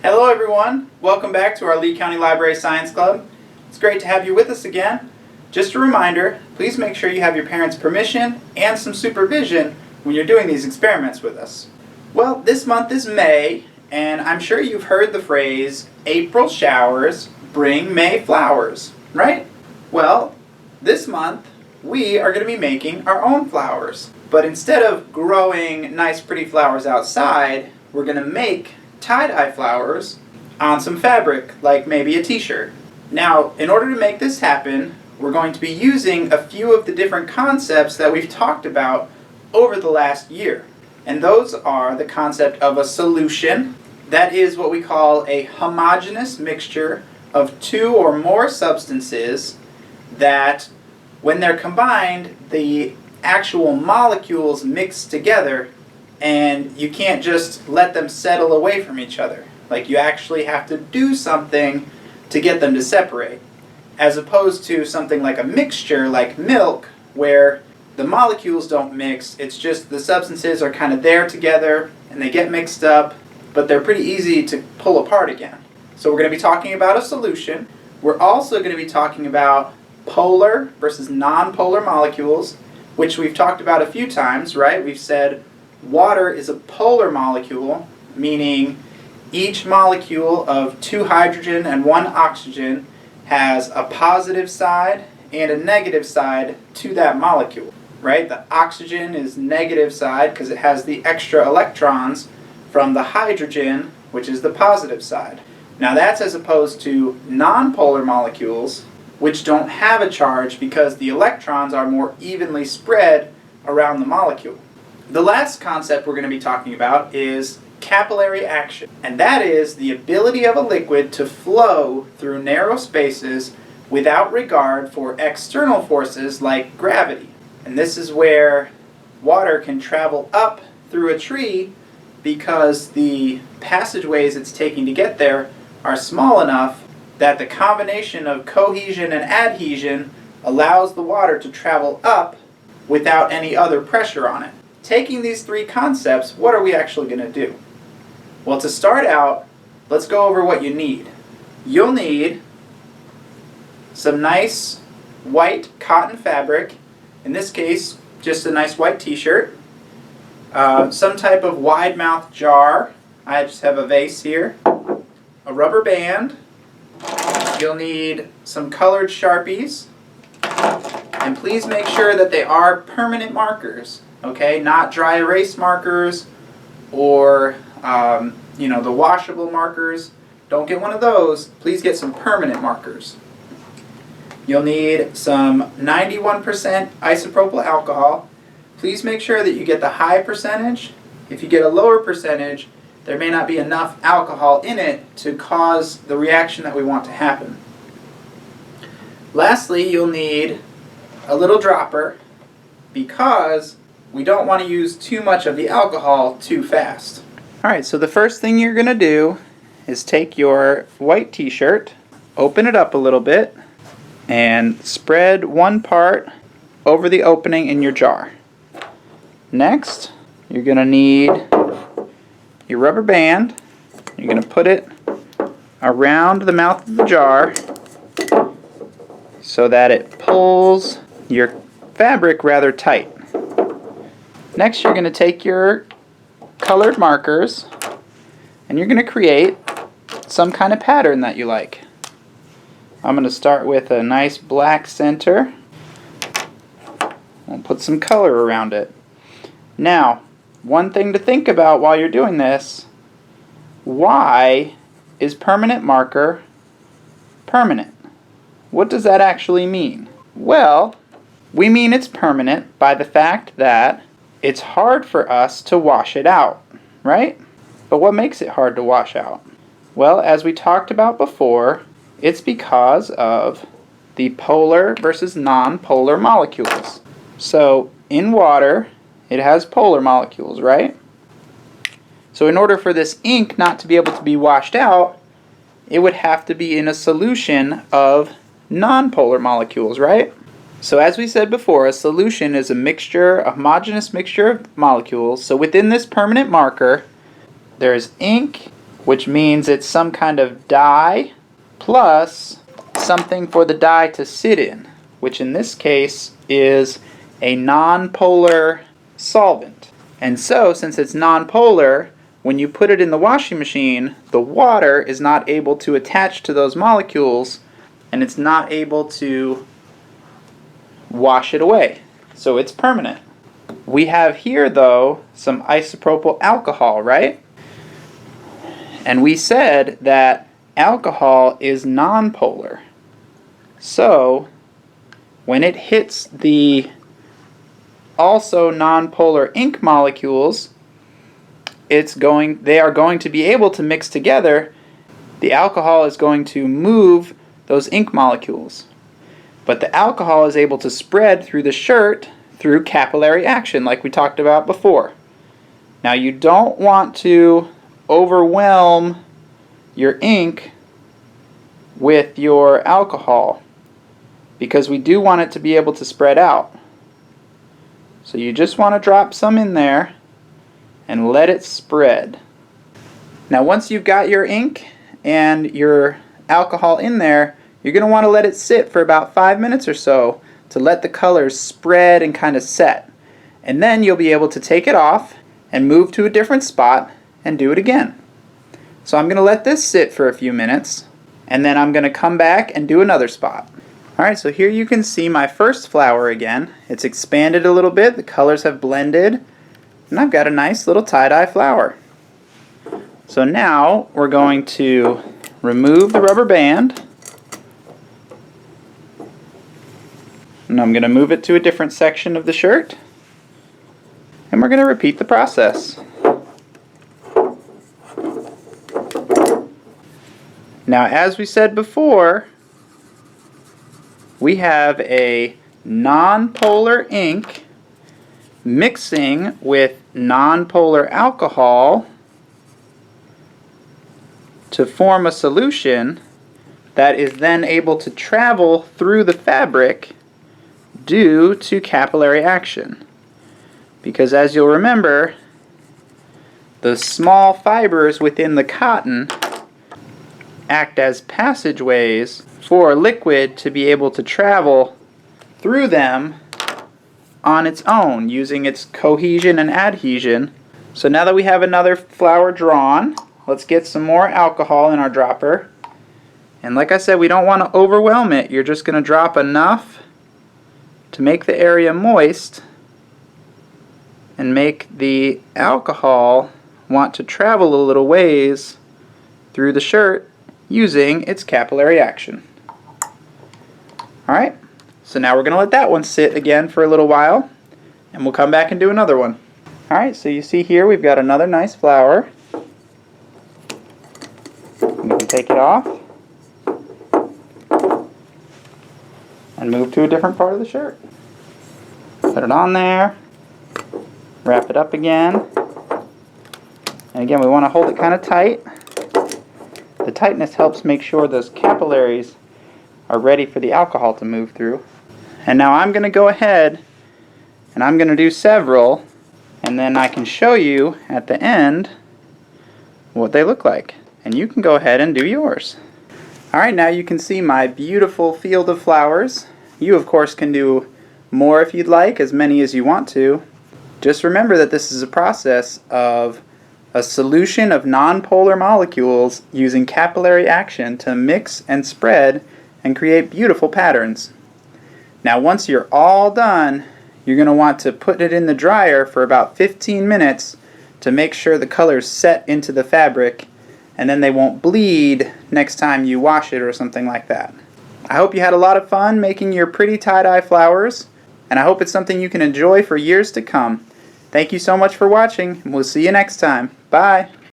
Hello everyone, welcome back to our Lee County Library Science Club. It's great to have you with us again. Just a reminder, please make sure you have your parents' permission and some supervision when you're doing these experiments with us. Well, this month is May, and I'm sure you've heard the phrase, April showers bring May flowers, right? Well, this month we are going to be making our own flowers. But instead of growing nice pretty flowers outside, we're going to make tie-dye flowers on some fabric, like maybe a t-shirt. Now, in order to make this happen, we're going to be using a few of the different concepts that we've talked about over the last year. And those are the concept of a solution, that is what we call a homogeneous mixture of two or more substances that, when they're combined, the actual molecules mix together, and you can't just let them settle away from each other. Like, you actually have to do something to get them to separate. As opposed to something like a mixture, like milk, where the molecules don't mix, it's just the substances are kind of there together, and they get mixed up, but they're pretty easy to pull apart again. So we're going to be talking about a solution. We're also going to be talking about polar versus non-polar molecules, which we've talked about a few times, right? We've said water is a polar molecule, meaning each molecule of 2 hydrogen and 1 oxygen has a positive side and a negative side to that molecule, right? The oxygen is negative side because it has the extra electrons from the hydrogen, which is the positive side. Now that's as opposed to non-polar molecules, which don't have a charge because the electrons are more evenly spread around the molecule. The last concept we're going to be talking about is capillary action, and that is the ability of a liquid to flow through narrow spaces without regard for external forces like gravity. And this is where water can travel up through a tree because the passageways it's taking to get there are small enough that the combination of cohesion and adhesion allows the water to travel up without any other pressure on it. Taking these three concepts, what are we actually going to do? Well, to start out, let's go over what you need. You'll need some nice white cotton fabric, in this case, just a nice white t-shirt, some type of wide mouth jar. I just have a vase here, a rubber band. You'll need some colored Sharpies, and please make sure that they are permanent markers, okay? Not dry erase markers or the washable markers. Don't get one of those. Please get some permanent markers. You'll need some 91% isopropyl alcohol. Please make sure that you get the high percentage. If you get a lower percentage, there may not be enough alcohol in it to cause the reaction that we want to happen. Lastly, you'll need a little dropper because we don't want to use too much of the alcohol too fast. Alright, so the first thing you're going to do is take your white t-shirt, open it up a little bit, and spread one part over the opening in your jar. Next, you're going to need your rubber band. You're going to put it around the mouth of the jar so that it pulls your fabric rather tight. Next, you're going to take your colored markers and you're going to create some kind of pattern that you like. I'm going to start with a nice black center. I'll put some color around it. Now, one thing to think about while you're doing this, why is permanent marker permanent? What does that actually mean? Well, we mean it's permanent by the fact that it's hard for us to wash it out, right? But what makes it hard to wash out? Well, as we talked about before, it's because of the polar versus non-polar molecules. So, in water, it has polar molecules, right? So in order for this ink not to be able to be washed out, it would have to be in a solution of non-polar molecules, right? So as we said before, a solution is a mixture, a homogeneous mixture of molecules. So within this permanent marker, there's ink which means it's some kind of dye plus something for the dye to sit in, which in this case is a nonpolar solvent. And so, since it's nonpolar, when you put it in the washing machine, the water is not able to attach to those molecules and it's not able to wash it away. So it's permanent. We have here, though, some isopropyl alcohol, right? And we said that alcohol is nonpolar. So when it hits the also nonpolar ink molecules, they are going to be able to mix together. The alcohol is going to move those ink molecules. But the alcohol is able to spread through the shirt through capillary action, like we talked about before. Now, you don't want to overwhelm your ink with your alcohol, because we do want it to be able to spread out. So you just want to drop some in there and let it spread. Now, once you've got your ink and your alcohol in there, you're going to want to let it sit for about 5 minutes or so to let the colors spread and kind of set. And then you'll be able to take it off and move to a different spot and do it again. So I'm going to let this sit for a few minutes, and then I'm going to come back and do another spot. Alright, so here you can see my first flower again. It's expanded a little bit, the colors have blended, and I've got a nice little tie-dye flower. So now we're going to remove the rubber band, and I'm going to move it to a different section of the shirt, and we're going to repeat the process. Now, as we said before, we have a nonpolar ink mixing with nonpolar alcohol to form a solution that is then able to travel through the fabric due to capillary action. Because as you'll remember, the small fibers within the cotton act as passageways for a liquid to be able to travel through them on its own using its cohesion and adhesion. So now that we have another flower drawn, let's get some more alcohol in our dropper. And like I said, we don't want to overwhelm it. You're just going to drop enough to make the area moist and make the alcohol want to travel a little ways through the shirt using its capillary action. Alright, so now we're going to let that one sit again for a little while, and we'll come back and do another one. Alright, so you see here we've got another nice flower. We can take it off and move to a different part of the shirt. Put it on there, wrap it up again, and again we want to hold it kind of tight. The tightness helps make sure those capillaries are ready for the alcohol to move through. And now I'm going to go ahead and I'm going to do several, and then I can show you at the end what they look like. And you can go ahead and do yours. Alright, now you can see my beautiful field of flowers. You of course can do more if you'd like, as many as you want to. Just remember that this is a process of a solution of nonpolar molecules using capillary action to mix and spread and create beautiful patterns. Now once you're all done, you're going to want to put it in the dryer for about 15 minutes to make sure the colors set into the fabric, and then they won't bleed next time you wash it or something like that. I hope you had a lot of fun making your pretty tie-dye flowers, and I hope it's something you can enjoy for years to come. Thank you so much for watching, and we'll see you next time. Bye!